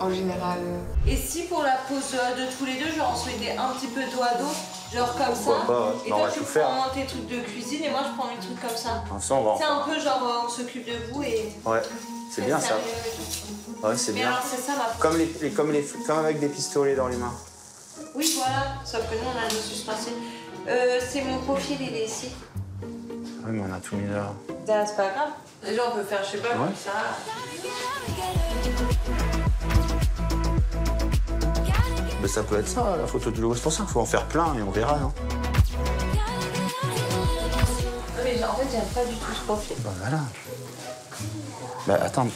en général. Et si pour la pose de tous les deux, genre on se mettait un petit peu dos à dos, genre comme ça, et toi tu prends tes trucs de cuisine et moi je prends mes trucs comme ça. C'est un peu genre on s'occupe de vous et... Ouais, c'est bien ça. Ouais, c'est bien. Alors c'est ça ma... Comme avec des pistolets dans les mains. Oui, voilà, sauf que nous on a nos suspensions. C'est mon profil, il est ici. Oui, mais on a tout mis là. C'est pas grave. Déjà on peut faire, je sais pas, comme ça. Mais ça peut être ça, la photo du logo. C'est pour ça qu'il faut en faire plein et on verra, non? Mais en fait, j'aime pas du tout ce profil. Bah voilà. Bah attends,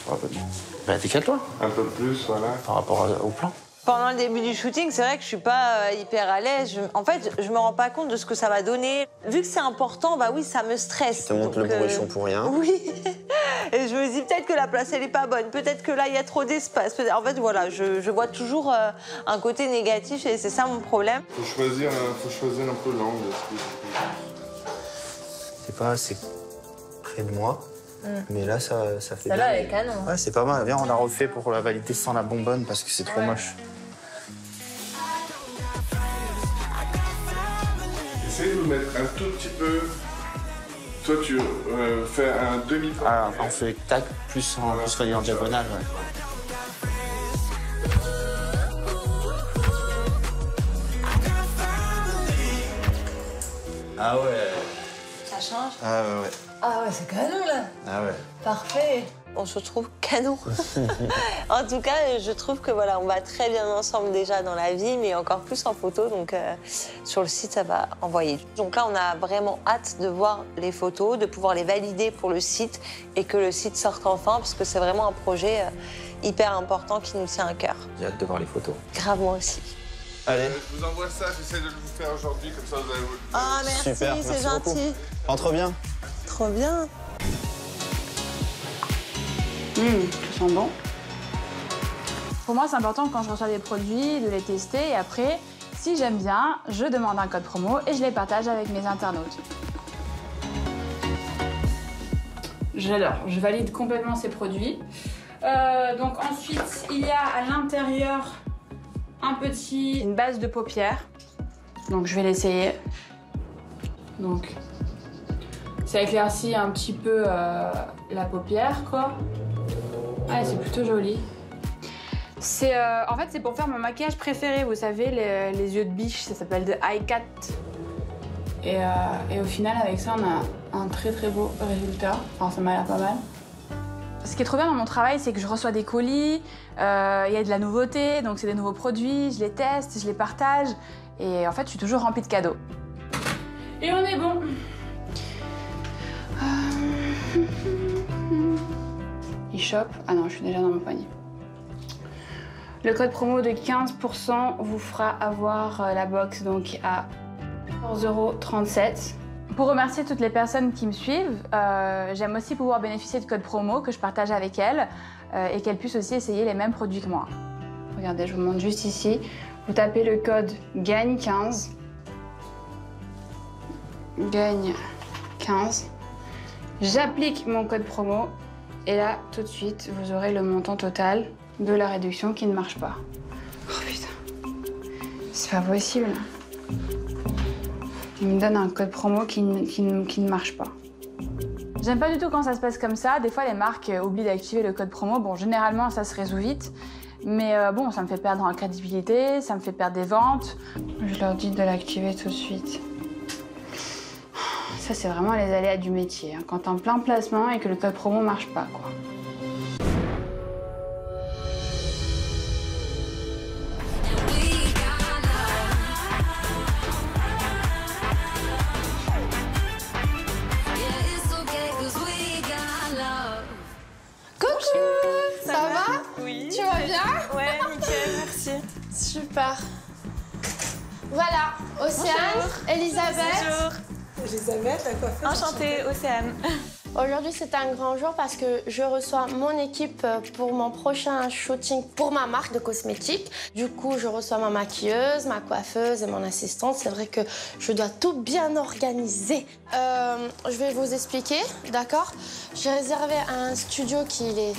bah décale-toi. Un peu plus, voilà. Par rapport au plan. Pendant le début du shooting, c'est vrai que je suis pas hyper à l'aise. En fait, je me rends pas compte de ce que ça va donner. Vu que c'est important, bah oui, ça me stresse. Tu te montres le bourrichon pour rien. Oui. Et je me dis peut-être que la place, elle est pas bonne. Peut-être que là, il y a trop d'espace. En fait, voilà, je vois toujours un côté négatif et c'est ça mon problème. Faut choisir un peu l'angle. C'est pas assez près de moi. Mais là, ça fait bien. Celle-là, elle est canon. Ouais, c'est pas mal. Viens, on l'a refait pour la valider sans la bonbonne parce que c'est trop moche. Essaye de le mettre un tout petit peu. Toi, tu fais un demi-pas. Ah, on fait tac, plus relié en diagonale, ouais. Ah ouais. Ça change? Ah ouais. Ah ouais, c'est canon, là. Ah ouais. Parfait. On se trouve canon. En tout cas, je trouve que voilà, on va très bien ensemble déjà dans la vie, mais encore plus en photo. Donc sur le site, ça va envoyer. Donc là, on a vraiment hâte de voir les photos, de pouvoir les valider pour le site et que le site sorte enfin, parce que c'est vraiment un projet hyper important qui nous tient à cœur. J'ai hâte de voir les photos. Grave, moi aussi. Allez. Je vous envoie ça, j'essaie de vous faire aujourd'hui, comme ça vous allez vous... Ah, merci, c'est gentil. Rentre bien. Trop bien. Ça sent bon. Pour moi, c'est important quand je reçois des produits de les tester et après, si j'aime bien, je demande un code promo et je les partage avec mes internautes. J'adore, je valide complètement ces produits. Donc ensuite, il y a à l'intérieur une base de paupières. Donc je vais l'essayer. Donc ça éclaircit un petit peu la paupière, quoi. Ouais, c'est plutôt joli. En fait, c'est pour faire mon maquillage préféré, vous savez, les yeux de biche, ça s'appelle de Eye Cat. Et au final, avec ça, on a un très très beau résultat. Enfin, ça m'a l'air pas mal. Ce qui est trop bien dans mon travail, c'est que je reçois des colis, il y a de la nouveauté, donc c'est des nouveaux produits, je les teste, je les partage. Et en fait, je suis toujours remplie de cadeaux. Et on est bon. E-shop. Ah non, je suis déjà dans mon panier. Le code promo de 15% vous fera avoir la box donc à 14,37 €. Pour remercier toutes les personnes qui me suivent, j'aime aussi pouvoir bénéficier de codes promo que je partage avec elles et qu'elles puissent aussi essayer les mêmes produits que moi. Regardez, je vous montre juste ici. Vous tapez le code GAGNE15. Gagne 15. J'applique mon code promo et là, tout de suite, vous aurez le montant total de la réduction qui ne marche pas. Oh putain, c'est pas possible. Il me donne un code promo qui ne marche pas. J'aime pas du tout quand ça se passe comme ça. Des fois, les marques oublient d'activer le code promo. Bon, généralement, ça se résout vite. Mais bon, ça me fait perdre en crédibilité, ça me fait perdre des ventes. Je leur dis de l'activer tout de suite. Ça, c'est vraiment les aléas du métier. Quand t'es en plein placement et que le code promo marche pas, quoi. Coucou, ça va? Oui. Tu vas bien? Ouais, nickel, merci. Super. Voilà, Océane, Elisabeth. Bonjour. Elisabeth, la coiffeuse. Enchantée, Océane. Aujourd'hui, c'est un grand jour parce que je reçois mon équipe pour mon prochain shooting pour ma marque de cosmétiques. Du coup, je reçois ma maquilleuse, ma coiffeuse et mon assistante. C'est vrai que je dois tout bien organiser. Je vais vous expliquer, d'accord? J'ai réservé un studio qui est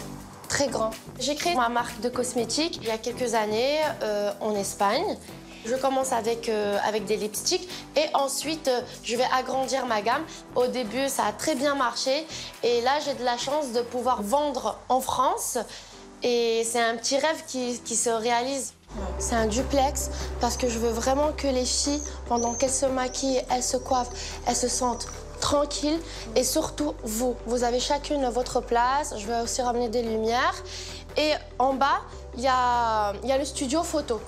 très grand. J'ai créé ma marque de cosmétiques il y a quelques années en Espagne. Je commence avec des lipsticks et ensuite je vais agrandir ma gamme. Au début, ça a très bien marché et là, j'ai de la chance de pouvoir vendre en France et c'est un petit rêve qui se réalise. C'est un duplex parce que je veux vraiment que les filles, pendant qu'elles se maquillent, elles se coiffent, elles se sentent tranquilles et surtout vous avez chacune votre place. Je vais aussi ramener des lumières et en bas, il y a le studio photo.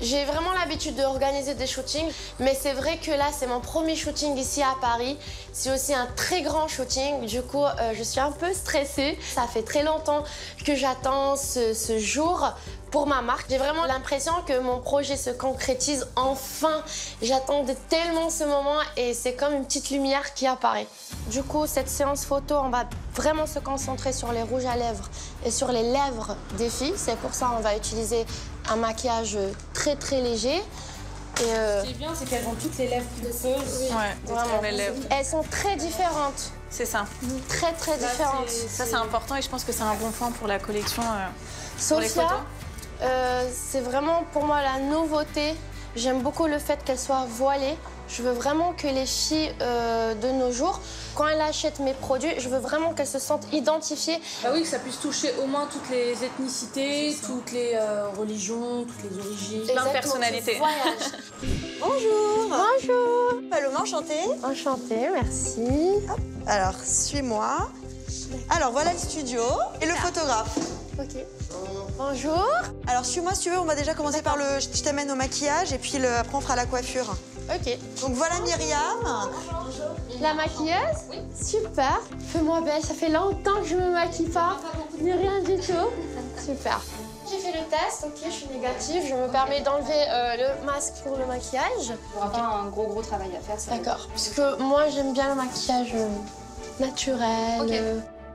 J'ai vraiment l'habitude d'organiser des shootings, mais c'est vrai que là, c'est mon premier shooting ici à Paris. C'est aussi un très grand shooting, du coup, je suis un peu stressée. Ça fait très longtemps que j'attends ce jour pour ma marque. J'ai vraiment l'impression que mon projet se concrétise enfin. J'attendais tellement ce moment et c'est comme une petite lumière qui apparaît. Du coup, cette séance photo, on va vraiment se concentrer sur les rouges à lèvres et sur les lèvres des filles. C'est pour ça qu'on va utiliser un maquillage très très léger. Ce qui est bien, c'est qu'elles ont toutes les lèvres pulpeuses. Ouais, Vraiment. les lèvres. Elles sont très différentes. C'est ça. Très très différentes. Ça, c'est important et je pense que c'est un bon point pour la collection. Pour les Sophia, photos. c'est vraiment pour moi la nouveauté. J'aime beaucoup le fait qu'elle soit voilée. Je veux vraiment que les filles de nos jours, quand elles achètent mes produits, je veux vraiment qu'elles se sentent identifiées. Bah oui, que ça puisse toucher au moins toutes les ethnicités, toutes les religions, toutes les origines. Plein de personnalités. Bonjour. Bonjour. Paloma, enchantée. Enchantée, merci. Alors, suis-moi. Alors, voilà le studio et le photographe. Ok. Bonjour. Alors, suis-moi si tu veux, on va déjà commencer par le... Je t'amène au maquillage et puis après, on fera la coiffure. Ok. Donc, voilà Myriam. La maquilleuse? Oui. Super. Fais-moi belle, ça fait longtemps que je me maquille pas. Ni rien du tout. Super. J'ai fait le test, ok, je suis négative. Je me permets d'enlever le masque pour le maquillage. Il n'y aura pas un gros travail à faire. D'accord. Parce que moi, j'aime bien le maquillage naturel. Ok.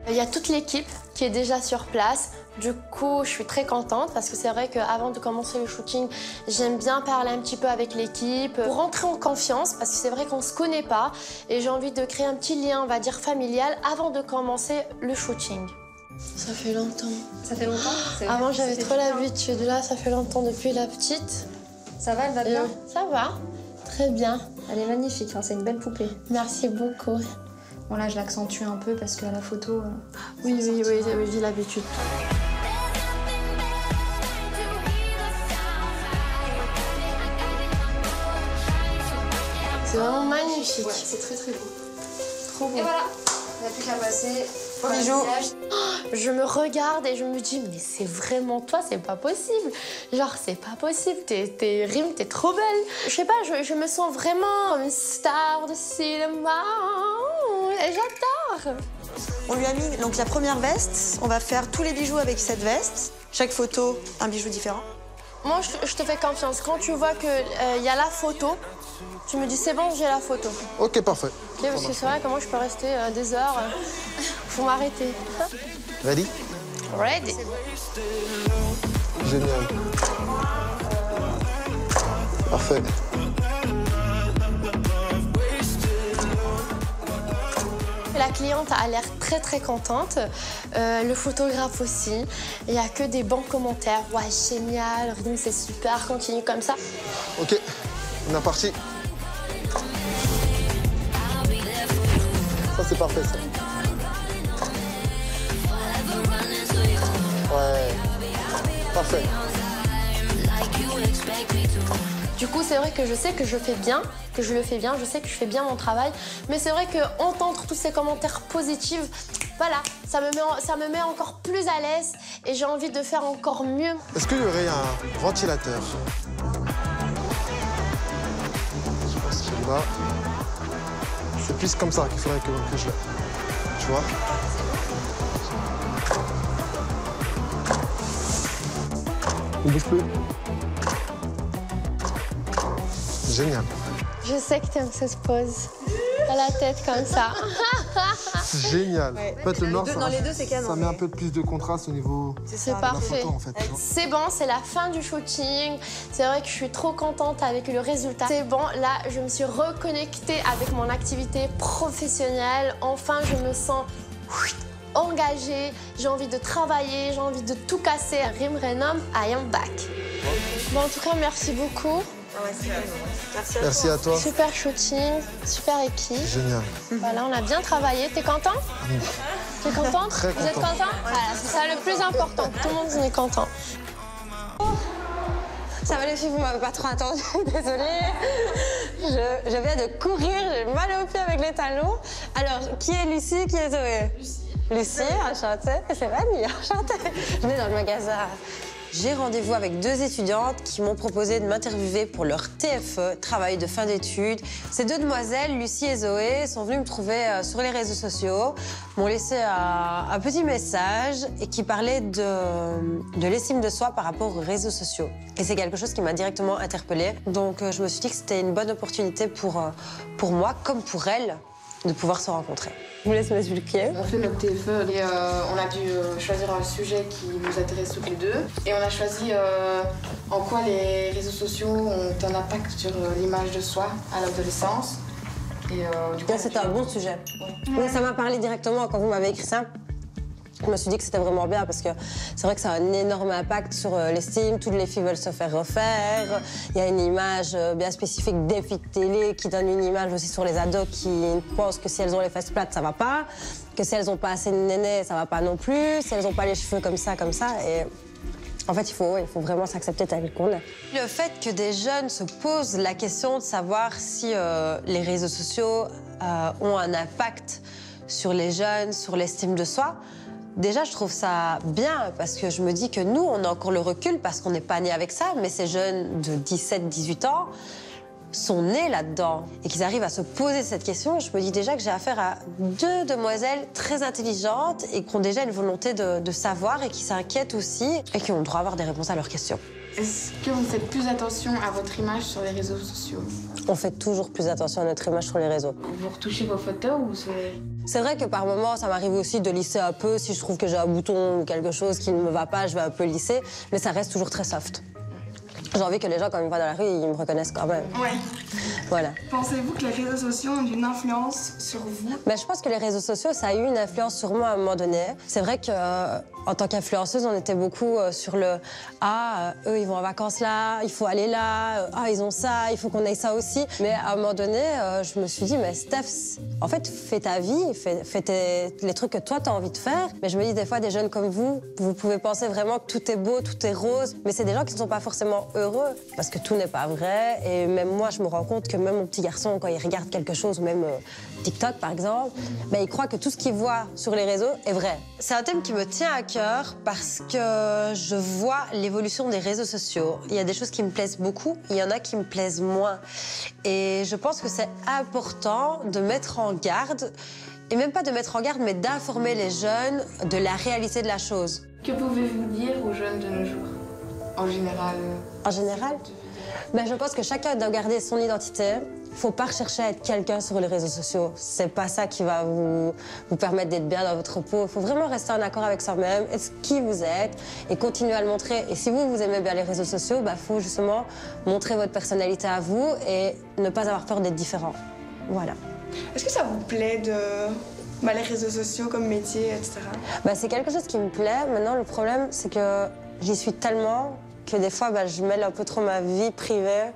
Il y a toute l'équipe qui est déjà sur place. Du coup, je suis très contente parce que c'est vrai qu'avant de commencer le shooting, j'aime bien parler un petit peu avec l'équipe pour rentrer en confiance parce que c'est vrai qu'on ne se connaît pas et j'ai envie de créer un petit lien, on va dire, familial avant de commencer le shooting. Ça fait longtemps. Ça fait longtemps? Avant, j'avais trop l'habitude. Là, ça fait longtemps depuis la petite. Ça va, elle va bien? Ça va. Très bien. Elle est magnifique, hein, c'est une belle poupée. Merci beaucoup. Bon, là, je l'accentue un peu parce qu'à la photo... Oui, j'ai l'habitude. C'est vraiment magnifique. Ouais, c'est très très beau. Trop beau. Et voilà, on n'a plus qu'à passer au bijou. maquillage. Je me regarde et je me dis, mais c'est vraiment toi, c'est pas possible. Genre, c'est pas possible, tes rimes, t'es trop belle. Je sais pas, je me sens vraiment comme une star de cinéma. Et j'adore. On lui a mis donc la première veste. On va faire tous les bijoux avec cette veste. Chaque photo, un bijou différent. Moi, je te fais confiance. Quand tu vois qu'il y a la photo, tu me dis, c'est bon, j'ai la photo. Ok, parfait. Ok, parce que c'est vrai que moi, je peux rester des heures. Faut m'arrêter. Ready? Ready. Génial. Parfait. La cliente a l'air très très contente, le photographe aussi. Il n'y a que des bons commentaires. Ouais, génial, rythme c'est super, continue comme ça. Ok, on est parti. Ça, c'est parfait, ça. Ouais, parfait. Du coup, c'est vrai que je sais que je fais bien, que je le fais bien, je sais que je fais bien mon travail. Mais c'est vrai qu'entendre tous ces commentaires positifs, voilà, ça me met encore plus à l'aise et j'ai envie de faire encore mieux. Est-ce qu'il y aurait un ventilateur? Je pense qu'il y en a. C'est plus comme ça qu'il faudrait que je l'aie. Tu vois? Ne bouge plus. Génial. Je sais que t'aimes cette pose. À la tête comme ça. C'est génial. Ouais. En fait, le noir, Dans les deux, c'est canon. ça met un peu plus de contraste au niveau C'est de la parfait. photo, en fait. tu vois. C'est bon, c'est la fin du shooting. C'est vrai que je suis trop contente avec le résultat. C'est bon, là, je me suis reconnectée avec mon activité professionnelle. Enfin, je me sens engagée, j'ai envie de travailler, j'ai envie de tout casser. Rime Renom, I am back. Bon, en tout cas, merci beaucoup. Merci à toi. Super shooting, super équipe. Génial. Voilà, on a bien travaillé. T'es content? T'es contente? Très Vous êtes content. content? Voilà, c'est ça le plus important. Tout le monde est content. Ça va les filles, vous m'avez pas trop attendu, désolée. Je viens de courir, j'ai mal aux pieds avec les talons. Alors, qui est Lucie, qui est Zoé? Lucie, enchantée. C'est Fanny, enchantée. Je venais dans le magasin. J'ai rendez-vous avec 2 étudiantes qui m'ont proposé de m'interviewer pour leur TFE, travail de fin d'études. Ces 2 demoiselles, Lucie et Zoé, sont venues me trouver sur les réseaux sociaux, m'ont laissé un petit message et qui parlait de l'estime de soi par rapport aux réseaux sociaux. Et c'est quelque chose qui m'a directement interpellée. Donc je me suis dit que c'était une bonne opportunité pour moi, comme pour elles, de pouvoir se rencontrer. Je vous laisse m'expliquer. On fait notre TFE et on a dû choisir un sujet qui nous intéresse toutes les deux. Et on a choisi en quoi les réseaux sociaux ont un impact sur l'image de soi à l'adolescence. Et du coup, c'était un bon sujet. Ouais. Mais ça m'a parlé directement quand vous m'avez écrit ça. Je me suis dit que c'était vraiment bien parce que c'est vrai que ça a un énorme impact sur l'estime. Toutes les filles veulent se faire refaire. Il y a une image bien spécifique des filles de télé qui donne une image aussi sur les ados qui pensent que si elles ont les fesses plates, ça va pas. Que si elles n'ont pas assez de néné, ça va pas non plus. Si elles n'ont pas les cheveux comme ça. Et en fait, il faut vraiment s'accepter tel qu'on est. Le fait que des jeunes se posent la question de savoir si les réseaux sociaux ont un impact sur les jeunes, sur l'estime de soi, déjà, je trouve ça bien parce que je me dis que nous, on a encore le recul parce qu'on n'est pas nés avec ça, mais ces jeunes de 17-18 ans sont nés là-dedans et qu'ils arrivent à se poser cette question. Je me dis déjà que j'ai affaire à 2 demoiselles très intelligentes et qui ont déjà une volonté de savoir et qui s'inquiètent aussi et qui ont le droit d'avoir des réponses à leurs questions. Est-ce que vous faites plus attention à votre image sur les réseaux sociaux? On fait toujours plus attention à notre image sur les réseaux. Vous retouchez vos photos ou c'est... C'est vrai que par moments, ça m'arrive aussi de lisser un peu. Si je trouve que j'ai un bouton ou quelque chose qui ne me va pas, je vais un peu lisser. Mais ça reste toujours très soft. J'ai envie que les gens, quand ils me voient dans la rue, ils me reconnaissent quand même. Ouais. Voilà. Pensez-vous que les réseaux sociaux ont une influence sur vous? Je pense que les réseaux sociaux, ça a eu une influence sur moi à un moment donné. C'est vrai qu'en tant qu'influenceuse, on était beaucoup sur le « Ah, eux, ils vont en vacances là, il faut aller là, ah, ils ont ça, il faut qu'on aille ça aussi ». Mais à un moment donné, je me suis dit « Mais Steph, en fait, fais ta vie, fais les trucs que toi, tu as envie de faire ». Mais je me dis des fois, des jeunes comme vous pouvez penser vraiment que tout est beau, tout est rose. Mais c'est des gens qui ne sont pas forcément heureux parce que tout n'est pas vrai. Et même moi, je me rends compte que même mon petit garçon, quand il regarde quelque chose, ou même TikTok par exemple, il croit que tout ce qu'il voit sur les réseaux est vrai. C'est un thème qui me tient à cœur parce que je vois l'évolution des réseaux sociaux. Il y a des choses qui me plaisent beaucoup, il y en a qui me plaisent moins. Et je pense que c'est important de mettre en garde, et même pas de mettre en garde, mais d'informer les jeunes de la réalité de la chose. Que pouvez-vous dire aux jeunes de nos jours, en général? En général, je pense que chacun doit garder son identité. Faut pas rechercher à être quelqu'un sur les réseaux sociaux. C'est pas ça qui va vous permettre d'être bien dans votre peau. Il faut vraiment rester en accord avec soi-même, être qui vous êtes et continuer à le montrer. Et si vous aimez bien les réseaux sociaux, faut justement montrer votre personnalité à vous et ne pas avoir peur d'être différent. Voilà. Est-ce que ça vous plaît les réseaux sociaux comme métier, etc. C'est quelque chose qui me plaît. Maintenant, le problème, c'est que j'y suis tellement que des fois, je mêle un peu trop ma vie privée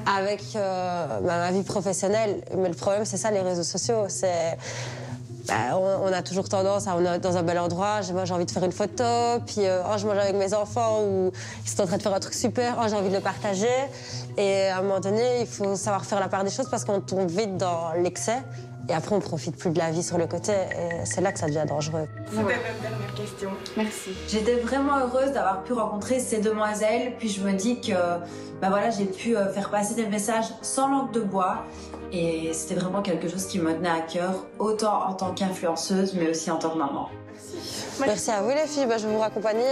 avec ma vie professionnelle. Mais le problème, c'est ça, les réseaux sociaux. On a toujours tendance à, on est dans un bel endroit, j'ai envie de faire une photo, puis je mange avec mes enfants, ou ils sont en train de faire un truc super, j'ai envie de le partager. Et à un moment donné, il faut savoir faire la part des choses parce qu'on tombe vite dans l'excès. Et après, on profite plus de la vie sur le côté. Et c'est là que ça devient dangereux. C'était notre dernière question. Merci. J'étais vraiment heureuse d'avoir pu rencontrer ces demoiselles. Puis je me dis que j'ai pu faire passer des messages sans langue de bois. Et c'était vraiment quelque chose qui me tenait à cœur, autant en tant qu'influenceuse, mais aussi en tant que maman. Merci à vous les filles, je vais vous raccompagner.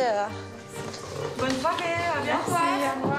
Bonne soirée, à bientôt. Merci, à moi.